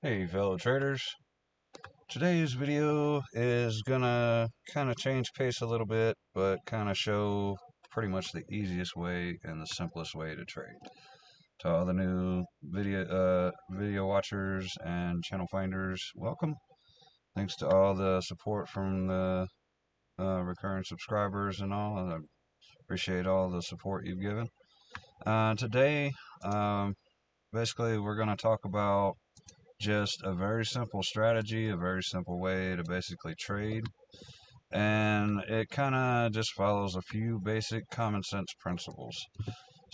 Hey fellow traders, today's video is gonna kind of change pace a little bit, but kind of show pretty much the easiest way and the simplest way to trade. To all the new video watchers and channel finders, welcome. Thanks to all the support from the recurring subscribers and all. I appreciate all the support you've given. Today, basically, we're gonna talk about just a very simple strategy, a very simple way to basically trade. And it kind of just follows a few basic common sense principles.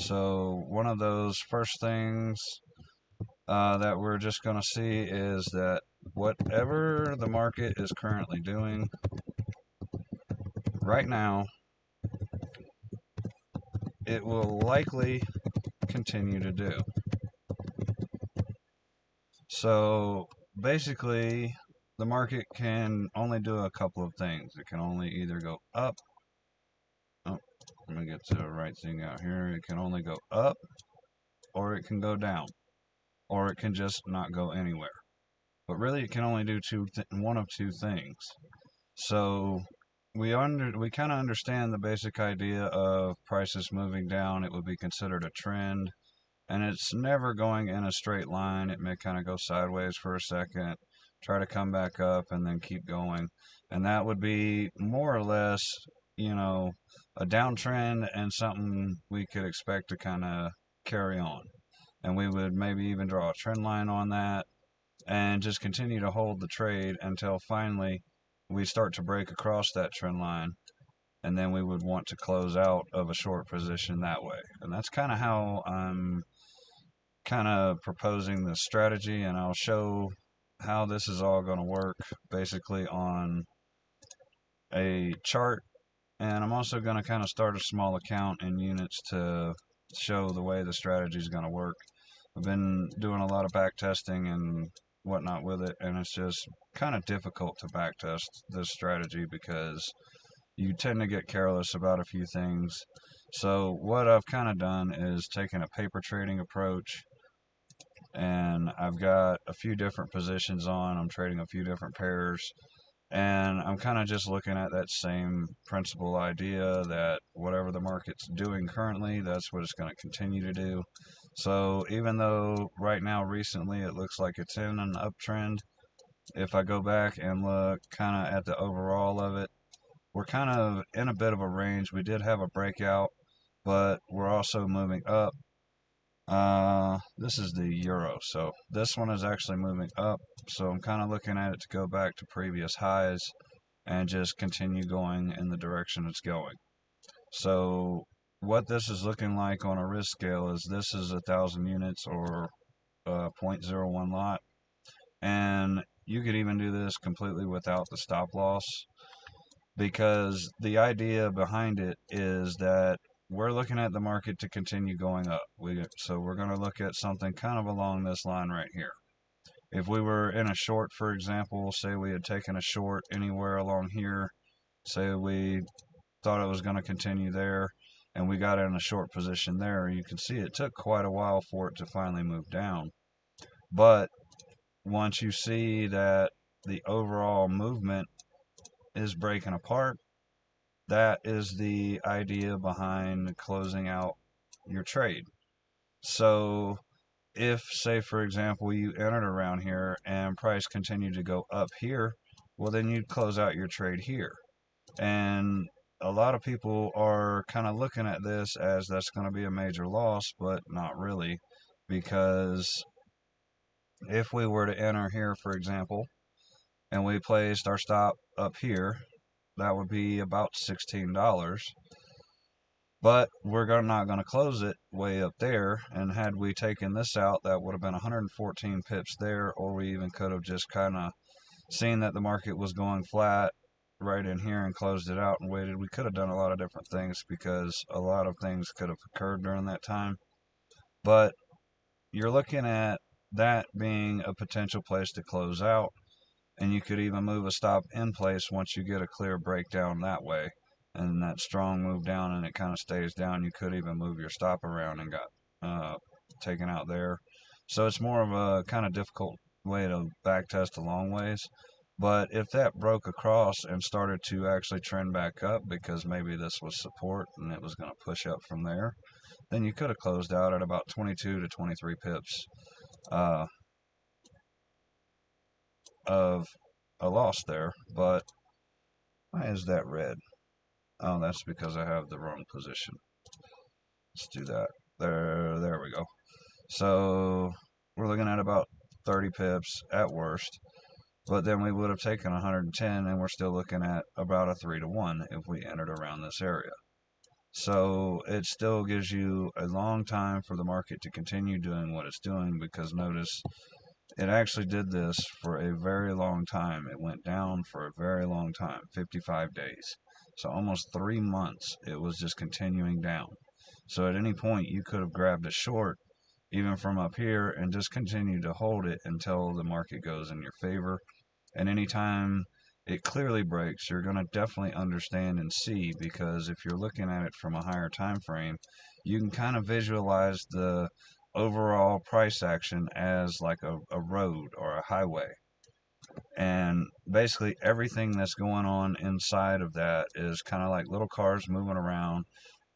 So, one of those first things that we're just going to see is that whatever the market is currently doing right now, it will likely continue to do. So, basically, the market can only do a couple of things. It can only either go up. Oh, let me get to the right thing out here. It can only go up, or it can go down, or it can just not go anywhere. But really, it can only do one of two things. So we kind of understand the basic idea of prices moving down. It would be considered a trend, and it's never going in a straight line. It may kind of go sideways for a second, try to come back up, and then keep going. And that would be more or less, a downtrend and something we could expect to kind of carry on. And we would maybe even draw a trend line on that and just continue to hold the trade until finally we start to break across that trend line, and then we would want to close out of a short position that way. And that's kind of how I'm kind of proposing this strategy, and I'll show how this is all going to work basically on a chart. And I'm also going to kind of start a small account in units to show the way the strategy is going to work. I've been doing a lot of back testing and whatnot with it, and it's just kind of difficult to back test this strategy because you tend to get careless about a few things. So what I've kind of done is taken a paper trading approach, and I've got a few different positions on. I'm trading a few different pairs, and I'm kind of just looking at that same principle idea that whatever the market's doing currently, that's what it's going to continue to do. So even though right now recently it looks like it's in an uptrend, if I go back and look kind of at the overall of it, we're kind of in a bit of a range. We did have a breakout, but we're also moving up. This is the euro, so this one is actually moving up. So I'm kind of looking at it to go back to previous highs and just continue going in the direction it's going. So what this is looking like on a risk scale is this is 1,000 units or 0.01 lot, and you could even do this completely without the stop loss, because the idea behind it is that we're looking at the market to continue going up. So we're going to look at something kind of along this line right here. If we were in a short, for example, say we had taken a short anywhere along here, say we thought it was going to continue there, and we got in a short position there, you can see it took quite a while for it to finally move down. But once you see that the overall movement is breaking apart, that is the idea behind closing out your trade. So if, say, for example, you entered around here and price continued to go up here, well, then you'd close out your trade here. And a lot of people are kind of looking at this as that's going to be a major loss, but not really, because if we were to enter here, for example, and we placed our stop up here, that would be about $16. But we're not going to close it way up there, and had we taken this out, that would have been 114 pips there, or we even could have just kind of seen that the market was going flat right in here and closed it out and waited. We could have done a lot of different things because a lot of things could have occurred during that time. But you're looking at that being a potential place to close out, and you could even move a stop in place once you get a clear breakdown that way, and that strong move down and it kind of stays down. You could even move your stop around and got taken out there. So it's more of a kind of difficult way to back test a long ways. But if that broke across and started to actually trend back up because maybe this was support and it was going to push up from there, then you could have closed out at about 22 to 23 pips of a loss there. But why is that red? Oh, that's because I have the wrong position. Let's do that. There we go. So we're looking at about 30 pips at worst. But then we would have taken 110, and we're still looking at about a 3 to 1 if we entered around this area. So it still gives you a long time for the market to continue doing what it's doing, because notice it actually did this for a very long time. It went down for a very long time, 55 days. So almost 3 months it was just continuing down. So at any point you could have grabbed a short even from up here and just continue to hold it until the market goes in your favor. And anytime it clearly breaks, you're going to definitely understand and see, because if you're looking at it from a higher time frame, you can kind of visualize the overall price action as like a road or a highway. And basically everything that's going on inside of that is kind of like little cars moving around,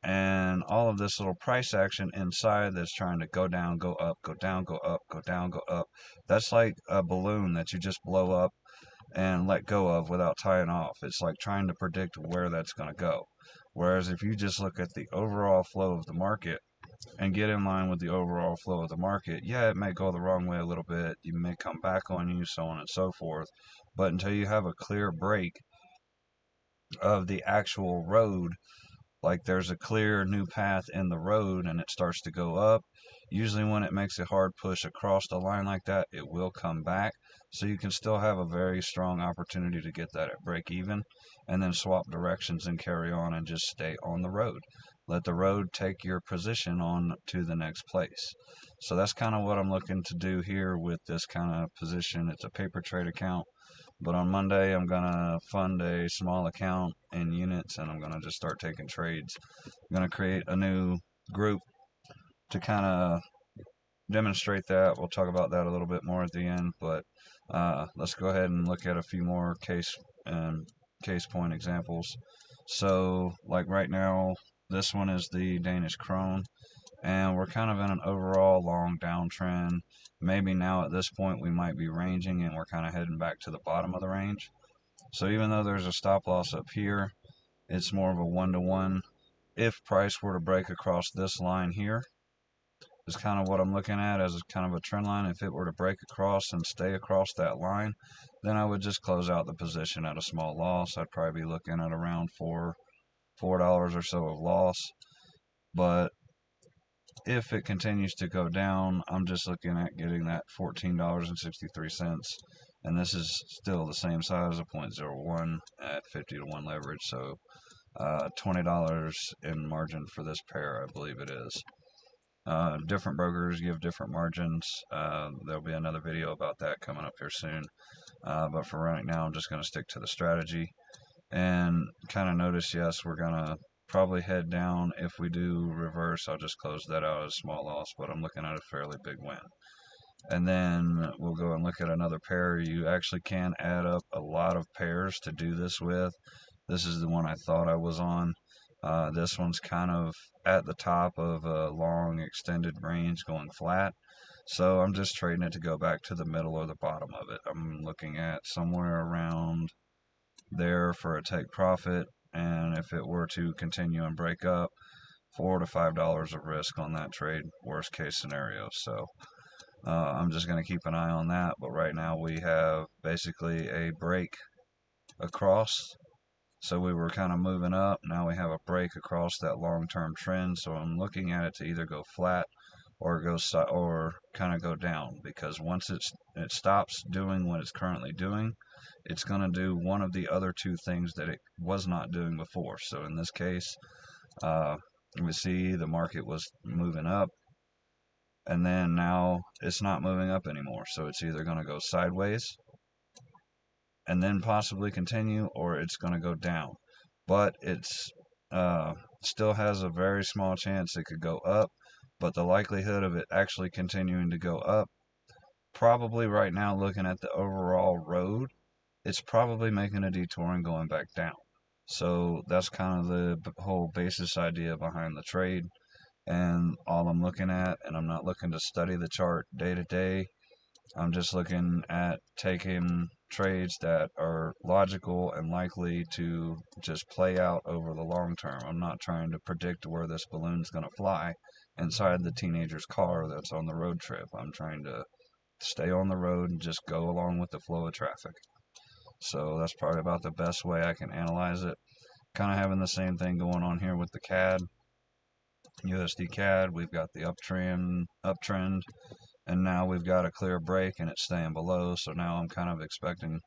and all of this little price action inside that's trying to go down, go up, go down, go up, go down, go up. That's like a balloon that you just blow up and let go of without tying off. It's like trying to predict where that's going to go. Whereas if you just look at the overall flow of the market and get in line with the overall flow of the market, yeah, it may go the wrong way a little bit. You may come back on you, so on and so forth. But until you have a clear break of the actual road, like there's a clear new path in the road and it starts to go up, usually when it makes a hard push across the line like that, it will come back. So you can still have a very strong opportunity to get that at break even, and then swap directions and carry on and just stay on the road. Let the road take your position on to the next place. So that's kind of what I'm looking to do here with this kind of position. It's a paper trade account. But on Monday, I'm going to fund a small account in units, and I'm going to just start taking trades. I'm going to create a new group to kind of demonstrate that. We'll talk about that a little bit more at the end, but let's go ahead and look at a few more case point examples. So, like right now, this one is the Danish krone, and we're kind of in an overall long downtrend. Maybe now at this point we might be ranging and we're kind of heading back to the bottom of the range. So even though there's a stop loss up here, it's more of a 1-to-1. If price were to break across this line here, is kind of what I'm looking at as kind of a trend line. If it were to break across and stay across that line, then I would just close out the position at a small loss. I'd probably be looking at around $4 or so of loss. But if it continues to go down, I'm just looking at getting that $14.63, and this is still the same size of 0.01 at 50 to 1 leverage, so $20 in margin for this pair, I believe it is. Different brokers give different margins. There'll be another video about that coming up here soon, but for right now I'm just going to stick to the strategy and kind of notice, yes, we're going to probably head down. If we do reverse, I'll just close that out as a small loss, but I'm looking at a fairly big win. And then we'll go and look at another pair. You actually can add up a lot of pairs to do this with. This is the one I thought I was on. This one's kind of at the top of a long extended range going flat. So I'm just trading it to go back to the middle or the bottom of it. I'm looking at somewhere around there for a take profit. And if it were to continue and break up, $4 to $5 of risk on that trade, worst case scenario. So I'm just going to keep an eye on that. But right now we have basically a break across. So we were kind of moving up. Now we have a break across that long-term trend. So I'm looking at it to either go flat or kind of go down, because once it stops doing what it's currently doing, it's going to do one of the other two things that it was not doing before. So in this case, we see the market was moving up, and then now it's not moving up anymore. So it's either going to go sideways and then possibly continue, or it's going to go down. But it's still has a very small chance it could go up, but the likelihood of it actually continuing to go up probably right now, looking at the overall road, it's probably making a detour and going back down. So that's kind of the whole basis idea behind the trade. And all I'm looking at, and I'm not looking to study the chart day to day, I'm just looking at taking trades that are logical and likely to just play out over the long term. I'm not trying to predict where this balloon's going to fly inside the teenager's car that's on the road trip. I'm trying to stay on the road and just go along with the flow of traffic. So that's probably about the best way I can analyze it. Kind of having the same thing going on here with the CAD, USD CAD. We've got the uptrend, and now we've got a clear break and it's staying below. So now I'm kind of expecting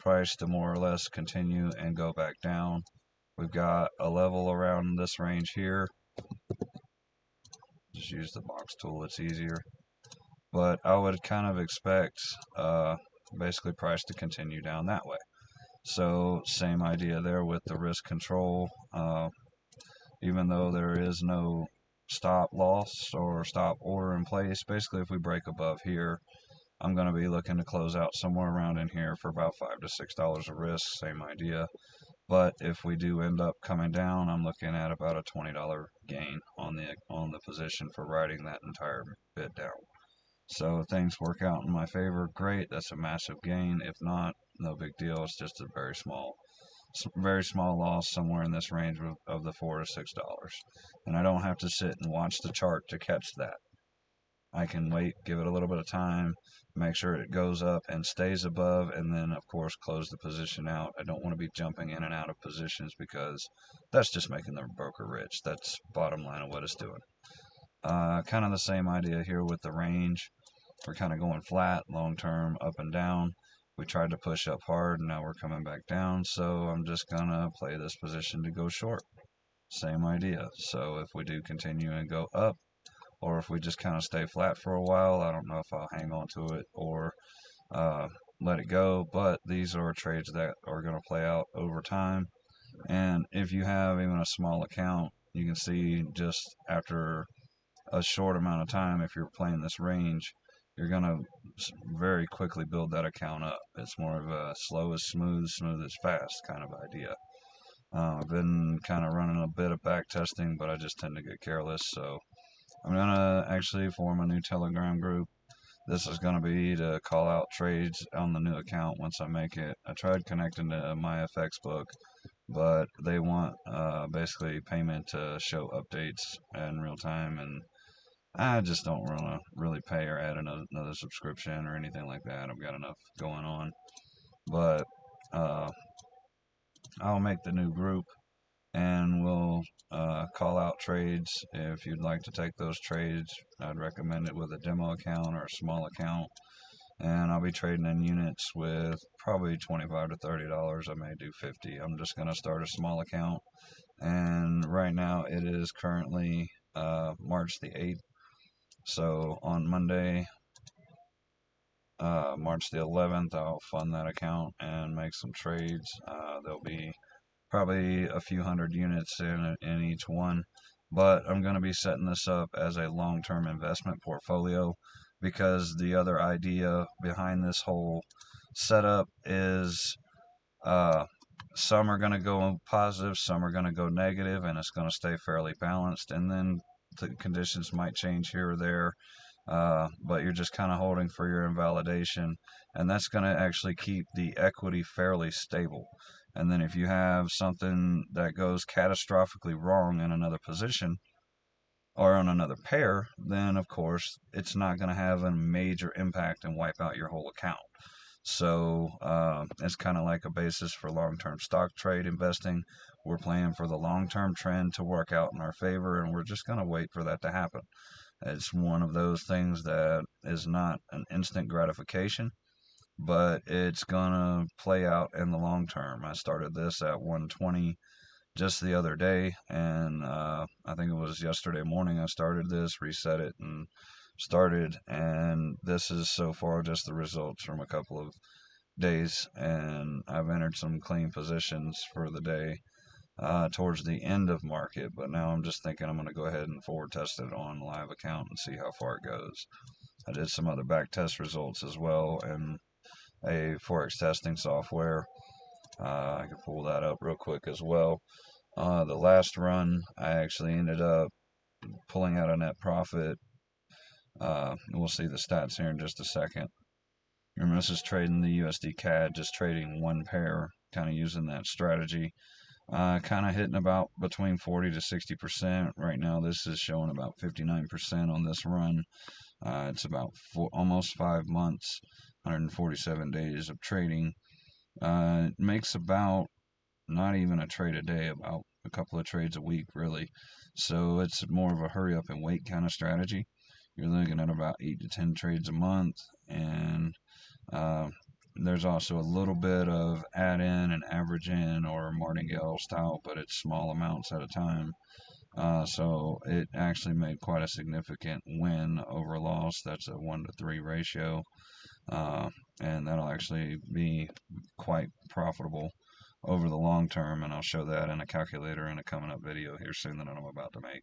price to more or less continue and go back down. We've got a level around this range here. Just use the box tool, it's easier. But I would kind of expect basically price to continue down that way. So same idea there with the risk control. Even though there is no stop loss or stop order in place, basically if we break above here, I'm going to be looking to close out somewhere around in here for about $5 to $6 of risk. Same idea. But if we do end up coming down, I'm looking at about a $20 gain on the position for riding that entire bit down. So if things work out in my favor, great. That's a massive gain. If not, no big deal. It's just a very small loss somewhere in this range of the $4 to $6. And I don't have to sit and watch the chart to catch that. I can wait, give it a little bit of time, make sure it goes up and stays above, and then of course close the position out. I don't want to be jumping in and out of positions because that's just making the broker rich. That's bottom line of what it's doing. Kind of the same idea here with the range. We're kind of going flat, long term, up and down. We tried to push up hard, and now we're coming back down. So I'm just going to play this position to go short. Same idea. So if we do continue and go up, or if we just kind of stay flat for a while, I don't know if I'll hang on to it or let it go. But these are trades that are going to play out over time. And if you have even a small account, you can see just after a short amount of time, if you're playing this range, you're going to very quickly build that account up. It's more of a slow is smooth, smooth is fast kind of idea. I've been kind of running a bit of back testing, but I just tend to get careless. So I'm going to actually form a new Telegram group. This is going to be to call out trades on the new account once I make it. I tried connecting to my FX book, but they want basically payment to show updates in real time, and I just don't want to really pay or add another subscription or anything like that. I've got enough going on. But I'll make the new group, and we'll call out trades. If you'd like to take those trades, I'd recommend it with a demo account or a small account. And I'll be trading in units with probably $25 to $30. I may do 50. I'm just going to start a small account. And right now it is currently March the 8th. So on Monday, March the 11th, I'll fund that account and make some trades. There'll be probably a few hundred units in each one, but I'm going to be setting this up as a long-term investment portfolio, because the other idea behind this whole setup is some are going to go positive, some are going to go negative, and it's going to stay fairly balanced. And then the conditions might change here or there, but you're just kind of holding for your invalidation, and that's going to actually keep the equity fairly stable. And then if you have something that goes catastrophically wrong in another position or on another pair, then of course it's not going to have a major impact and wipe out your whole account. So it's kind of like a basis for long-term stock trade investing. We're playing for the long-term trend to work out in our favor, and we're just going to wait for that to happen. It's one of those things that is not an instant gratification, but it's going to play out in the long term. I started this at 120 just the other day, and I think it was yesterday morning I started this, reset it, and started, and this is so far just the results from a couple of days, and I've entered some clean positions for the day towards the end of market, but now I'm just thinking I'm going to go ahead and forward test it on live account and see how far it goes. I did some other back test results as well and a Forex testing software. I can pull that up real quick as well. The last run, I actually ended up pulling out a net profit. We'll see the stats here in just a second. Remember, this is trading the USD CAD, just trading one pair, kind of using that strategy. Kind of hitting about between 40 to 60%. Right now, this is showing about 59% on this run. It's about almost 5 months, 147 days of trading. It makes about not even a trade a day, about a couple of trades a week, really. So it's more of a hurry up and wait kind of strategy. You're looking at about 8 to 10 trades a month, and there's also a little bit of add in and average in or martingale style, but it's small amounts at a time. So it actually made quite a significant win over loss. That's a 1 to 3 ratio, and that'll actually be quite profitable over the long term, and I'll show that in a calculator in a coming up video here soon that I'm about to make.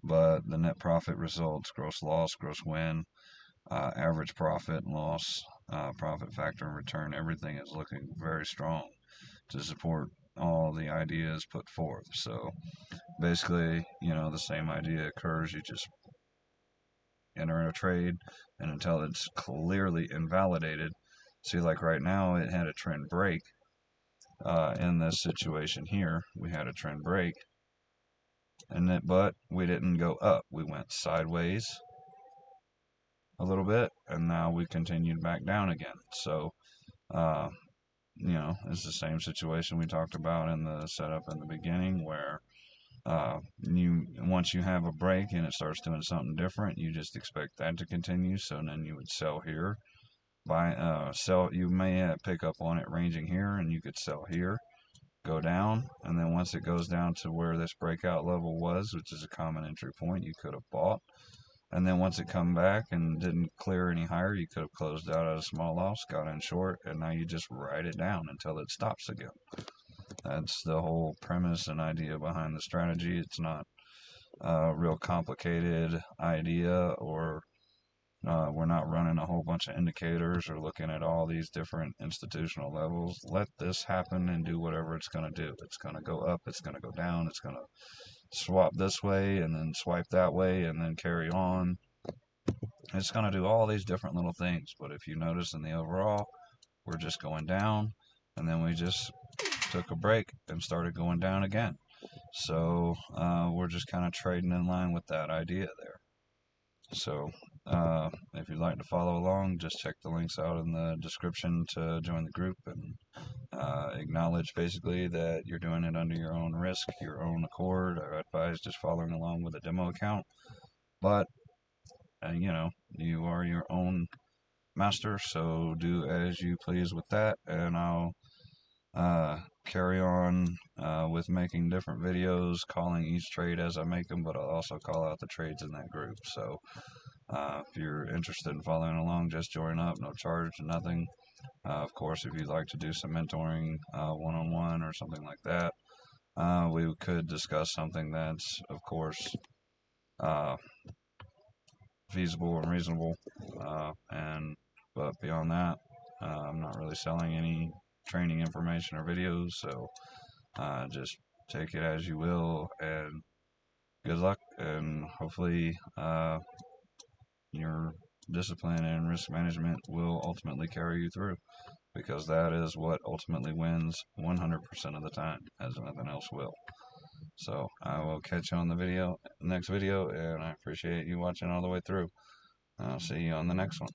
But the net profit results, gross loss, gross win, average profit and loss, profit factor and return, everything is looking very strong to support all the ideas put forth. So basically, the same idea occurs. You just enter a trade, and until it's clearly invalidated, see, like right now, it had a trend break. In this situation here, we had a trend break, but we didn't go up. We went sideways a little bit, and now we continued back down again. So, it's the same situation we talked about in the setup in the beginning, where once you have a break and it starts doing something different, you just expect that to continue. So then you would sell here. Sell. You may pick up on it ranging here, and you could sell here, go down, and then once it goes down to where this breakout level was, which is a common entry point, you could have bought, and then once it come back and didn't clear any higher, you could have closed out at a small loss, got in short, and now you just ride it down until it stops again. That's the whole premise and idea behind the strategy. It's not a real complicated idea, or we're not running a whole bunch of indicators or looking at all these different institutional levels. Let this happen and do whatever it's going to do. It's going to go up, it's going to go down, it's going to swap this way and then swipe that way and then carry on. It's going to do all these different little things. But if you notice in the overall, we're just going down, and then we just took a break and started going down again. So we're just kind of trading in line with that idea there. So if you'd like to follow along, just check the links out in the description to join the group, and acknowledge basically that you're doing it under your own risk, your own accord. I advise just following along with a demo account, but you are your own master, so do as you please with that, and I'll carry on with making different videos, calling each trade as I make them, but I'll also call out the trades in that group. So if you're interested in following along, just join up, no charge, nothing. Of course, if you'd like to do some mentoring one-on-one or something like that, we could discuss something that's, of course, feasible and reasonable. But beyond that, I'm not really selling any training information or videos, so just take it as you will, and good luck, and hopefully your discipline and risk management will ultimately carry you through, because that is what ultimately wins 100% of the time, as nothing else will. So I will catch you on the next video, and I appreciate you watching all the way through. I'll see you on the next one.